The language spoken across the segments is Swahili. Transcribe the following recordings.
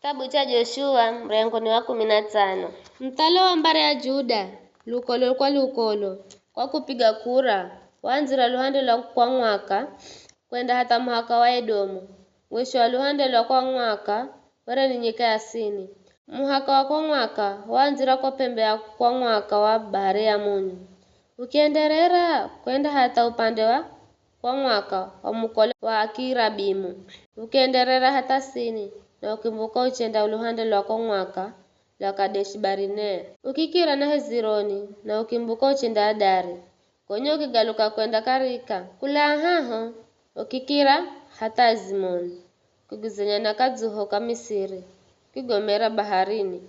Kitabu cha Joshua mrengo ni wa 15. Mtalo wa mbare ya Juda lukolo kwa lukolo kwa kupiga kura wanzira luhande la kwa mwaka kwenda hata mwaka wa Edomu. Mwisho wa luhande la kwa mwaka wale ni nyika ya Sini. Mwaka wa kwa mwaka wanzira kwa pembe ya kwa mwaka wa bahari ya Munyu. Ukienderera kwenda hata upande wa kwa mwaka wa mukole wa Akirabimu. Ukienderera hata Sini na ukimbuka uchenda uluhande lwa kwa mwaka la Kadeshi Barine. Ukikira na Hezironi na ukimbuka uchenda Adari. Konyo ukigaluka kwenda Karika. Kula haho ukikira hata Azimoni. Kuguzenya na Kadzuho ka Misiri. Kigomera baharini.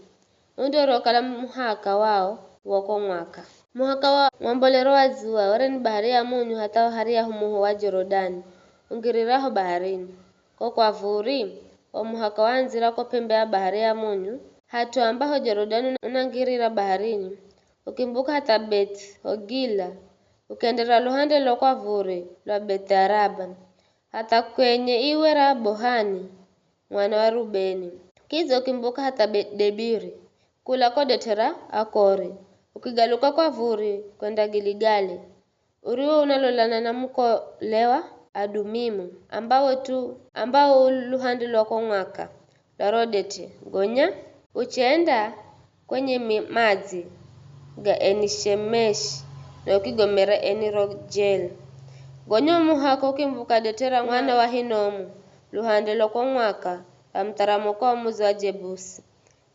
Undoro kala muhaka wao wa kwa mwaka. Muhaka wa mwambolero wa zuwa wale ni bahari ya Munyu hata bahari ya humuhu wa Jorodani. Ungiriraho baharini. Kwa vuri wa muhaka wanzira kwa pembe ya bahari ya Munyu hatu ambaho Jorodani unangirira baharini. Ukimbuka hata Beti Ogila. Ukendera luhande lo kwa vuri lwa Beti Araba hata kwenye iwera Bohani mwana wa Rubeni. Kizo ukimbuka hata Debiri kula kodetera Akori. Ukigaluka kwa vuri kwenda Giligali. Uriwo unalolana na mko lewa Adumimu ambao luhande lwa kwa mwaka la Rodeti Gonya uchenda kwenye mazi ga Enishemeshi na ukigomera Enirogel. Gonya muhaka ukimbuka detera mwana wa Hinomu luhande lwa kwa mwaka la mtaramoko wa muzi wa Jebusi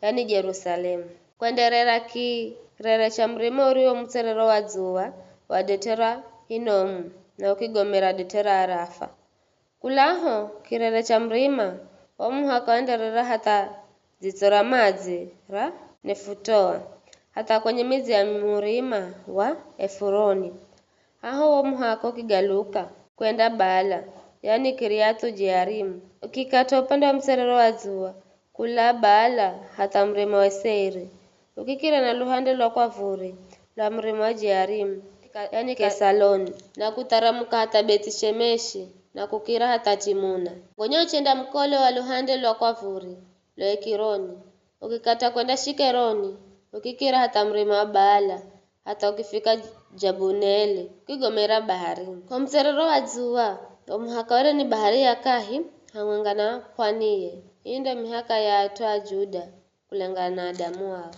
yani Jerusalemu. Kwenderera kirere cha mrima uriwo mtserero wa zuwa wa detera Hinomu na ukigomera detera Arafa. Kulaho kirere cha mrima wa muhaka wenderera hata zitsora mazi ra Nefutoa hata kwenye mizi ya mrima wa Efuroni. Aho wa muhaka ukigaluka kwenda Bala yani Kiriatu Jearimu. Ukikata upande wa mtserero wa zuwa kula Bala hata mrima wa Seiri. Ukikira na luhande lwa kwa vuri la mrima wa Jearimu yani Kesaloni na kutaramuka hata Beti Shemeshi na kukira hata Timuna. Gonyo uchenda mkole wa luhande lwa kwa vuri lo Ekironi. Ukikata kwenda Shikeroni ukikira hata mrima wa Baala hata ukifika Jabuneli ukigomera baharini. Kwa mtserero wa zuwa muhaka wale ni bahari ya Kahi hangwengana pwaniye. Inda mihaka ya atwa Juda kulengana na Adamu wao.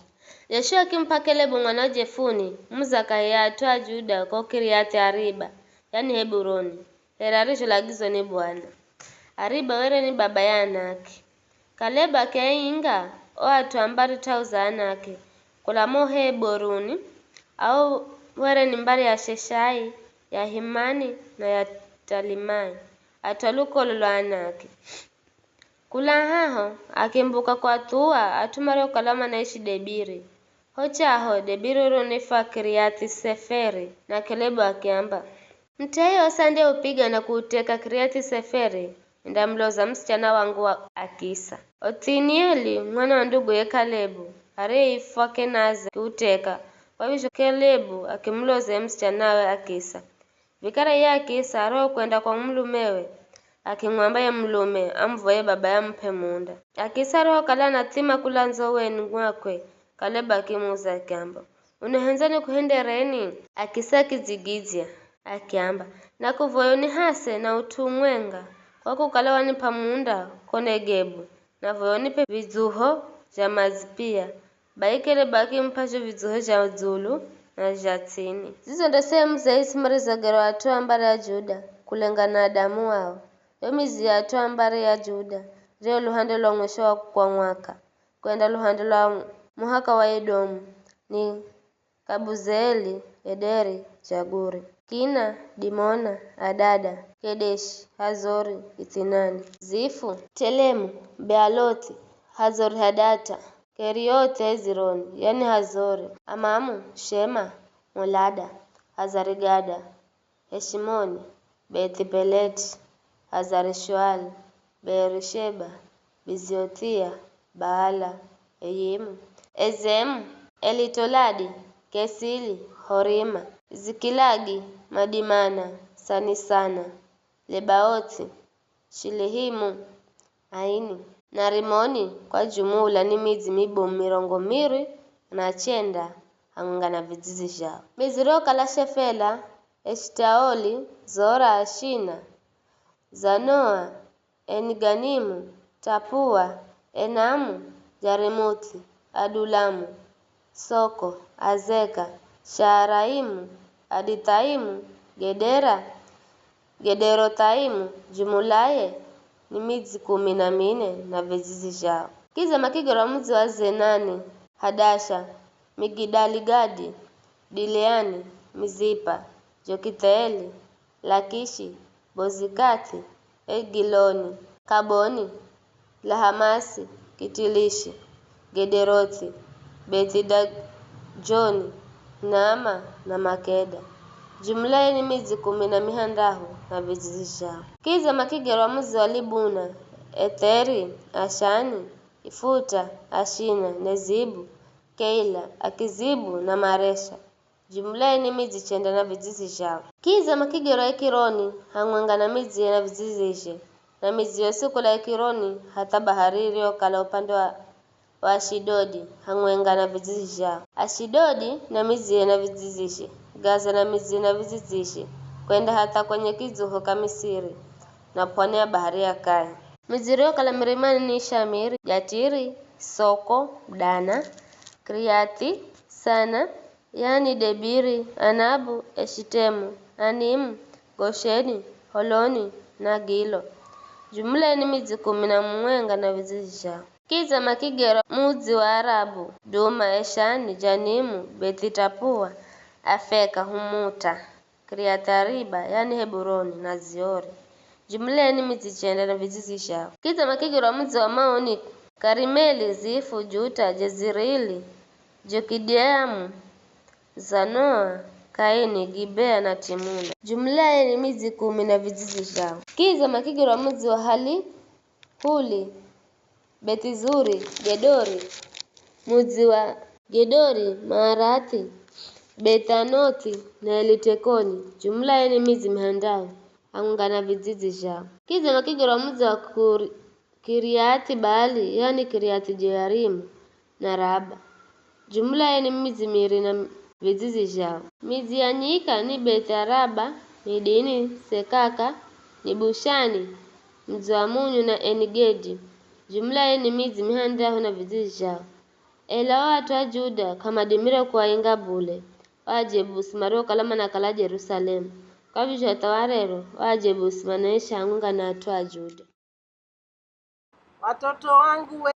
Yeshua kimpa Kalebu mwana Jefuni mzaka ya atwa Juda kwa Kiriati Ariba yani Heburoni. Herarisho lagizo ni Bwana. Ariba were ni baba ya Anaki. Kaleba akeinga o atuambari tauza Anaki. Kula mohe Heburoni au were ni mbari ya Sheshai ya Himani na ya Talimai. Ataluko lolo Anaki. Kula haho akimbuka kwa tuwa atumare ukalama naishi Debiri. Hochaho Debiri urunifa Kiriati Seferi na Kalebu akiamba. Mteyo sande upiga na kuteka Kiriati Seferi ndamloza msichana wangu wa Akisa. Otinieli mwana wa ndugu ye Kalebu areifa Kenazi kuteka. Wawisho Kalebu akimloza msichana wa Akisa. Vikara ya Akisa roho kwenda kwa mlumewe akimwamba ya mlume amvoye baba ya mpe munda. Akisa roho kala natima kula nzoweni ngwakwe Kaleba akimuza akiamba. Unahenzani kuhendereni? Akisa kizigizia akiamba. Na kuvoyoni hase na utumwenga kwa kukala nipa munda konegebu na voyoni pe vizuho ja mazipia. Baikele baki mpasho vizuho ja zulu na jatini. Zizo ndo sehemu za isimari za gero atua ambare ya Juda kulengana na Adamu wao. Yomizi ya atua ambare ya Juda reo luhande lwa mwisho wa kwa mwaka kwenda luhande lwa muhaka wa Edomu ni Kabuzeeli, Ederi, Jaguri, Kina, Dimona, Adada, Kedeshi, Hazori, Itinani, Zifu, Telemu, Bealoti, Hazori Hadata, Keriote Hezironi, yani Hazori, Amamu, Shema, Molada, Hazarigada, Heshimoni, Betipeleti, Hazarishuali, Beerisheba, Biziotia, Baala, Eyimu, Ezemu, Elitoladi, Kesili, Horima, Zikilagi, Madimana, Sanisana, Lebaoti, Shilehimu, Aini, na Rimoni kwa jumula ni midzi mibomu 29 hang'unga na vidzizi zhao. Miziroka la Shefela, Eshtaoli, Zora Ashina, Zanoa, Eniganimu, Tapua, Enamu, Jarimuti, Adulamu, Soko, Azeka, Shaaraimu, Aditaimu, Gedera, Gederotaimu, jumulaye ni midzi 14 na vidzizi zhao. Kiza makigero mudzi wa Zenani, Hadasha, Migidaligadi, Dileani, Mizipa, Jokiteeli, Lakishi, Bozikati, Egiloni, Kaboni, Lahamasi, Kitilishi, Gederoti, Betidajoni, Naama na Makeda. Jumla ni midzi 16 na vidzizi zhao. Kiza makigero mudzi wa Libuna, Eteri, Ashani, Ifuta, Ashina, Nezibu, Keila, Akizibu na Maresha. Jumla ni midzi 9 na vidzizi zhao. Kiza makigero Ekironi hang'wenga na midzi na vidzizi zhe. Na midzi yose kula Ekironi hata bahari iliyokala upande wa Ashidodi hang'wenga na vidzizi zhao. Ashidodi na midzi na vidzizi zhe. Gaza na midzi na vidzizi zhe. Kwenda hata kwenye kizuho ka Misiri na pwani ya bahari ya Kaya. Midzi iliyokala mirimani ni Shamiri, Jatiri, Soko, Dana, Kriati, Sana, yani Debiri, Anabu, Eshitemu, Animu, Gosheni, Holoni na Gilo. Jumla ni midzi 11 na vidzizi zhao. Kiza makigero mudzi wa Arabu, Duma, Eshani, Janimu, Betitapua, Afeka, Humuta, Kriatariba, yani Heburoni na Ziori. Jumla ni midzi 9 na vidzizi zhao. Kiza makigero mudzi wa Maoni, Karimeli, Zifu, Juta, Jezreeli, Jokideamu, Zanoa, Kaini, Gibea na Timuna. Jumla ni midzi 10 na vidzizi zhao. Kiza makigero mudzi wa Huli, Betizuri, Gedori, mudzi wa Gedori, Maarathi, Betanoti na Elitekoni. Jumla ni midzi 9 hang'unga na vidzizi zhao. Kiza makigero mudzi wa Kiriati Baali, yani Kiriati Jearimu na Raba. Jumla ni midzi 2 na vidzizi zhao. Midzi ya nyika ni Betaraba, Midini, Sekaka, ni Bushani, mudzi wa Munyu na Enigedi. Jumla ni midzi 6 na vidzizi zhao. Ela watu wa Juda kamadimire kuwainga bule. Wajebusi mario kalama na kala Jerusalemu. Kwa vizho tawarero, wajebusi manaisha hang'unga na watu wa Juda. Watoto wangu